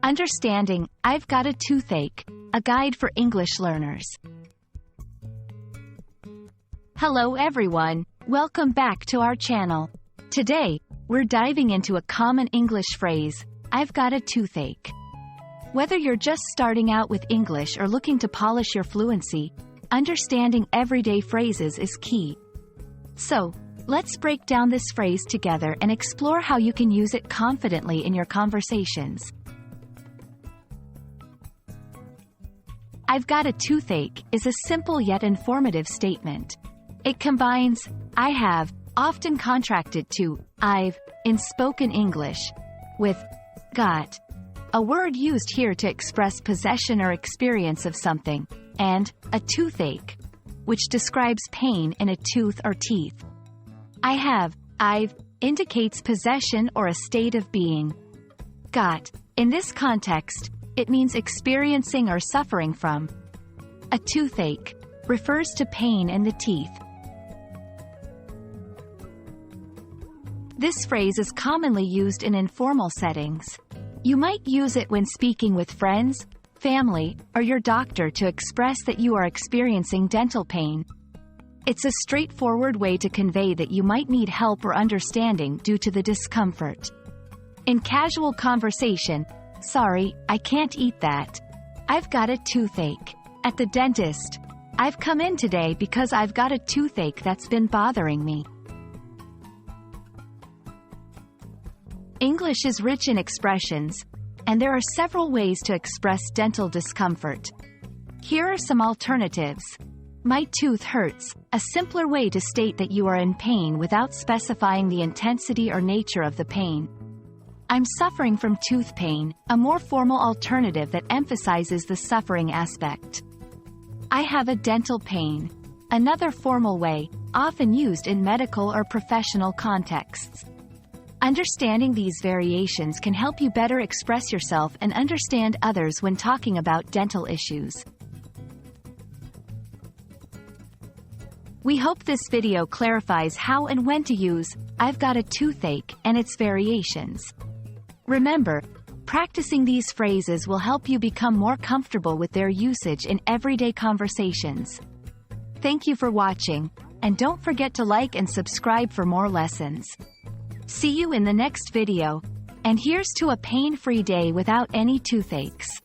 Understanding, I've got a toothache, a guide for English learners. Hello everyone, welcome back to our channel. Today, we're diving into a common English phrase, I've got a toothache. Whether you're just starting out with English or looking to polish your fluency, understanding everyday phrases is key. So, let's break down this phrase together and explore how you can use it confidently in your conversations. I've got a toothache is a simple yet informative statement. It combines I have, often contracted to I've, in spoken English, with got, a word used here to express possession or experience of something, and a toothache, which describes pain in a tooth or teeth. I have, I've, indicates possession or a state of being. Got, in this context, it means experiencing or suffering from. A toothache refers to pain in the teeth. This phrase is commonly used in informal settings. You might use it when speaking with friends, family, or your doctor to express that you are experiencing dental pain. It's a straightforward way to convey that you might need help or understanding due to the discomfort. In casual conversation, sorry, I can't eat that. I've got a toothache. At the dentist, I've come in today because I've got a toothache that's been bothering me. English is rich in expressions, and there are several ways to express dental discomfort. Here are some alternatives. My tooth hurts, a simpler way to state that you are in pain without specifying the intensity or nature of the pain. I'm suffering from tooth pain, a more formal alternative that emphasizes the suffering aspect. I have a dental pain, another formal way, often used in medical or professional contexts. Understanding these variations can help you better express yourself and understand others when talking about dental issues. We hope this video clarifies how and when to use I've got a toothache and its variations. Remember, practicing these phrases will help you become more comfortable with their usage in everyday conversations. Thank you for watching, and don't forget to like and subscribe for more lessons. See you in the next video, and here's to a pain-free day without any toothaches.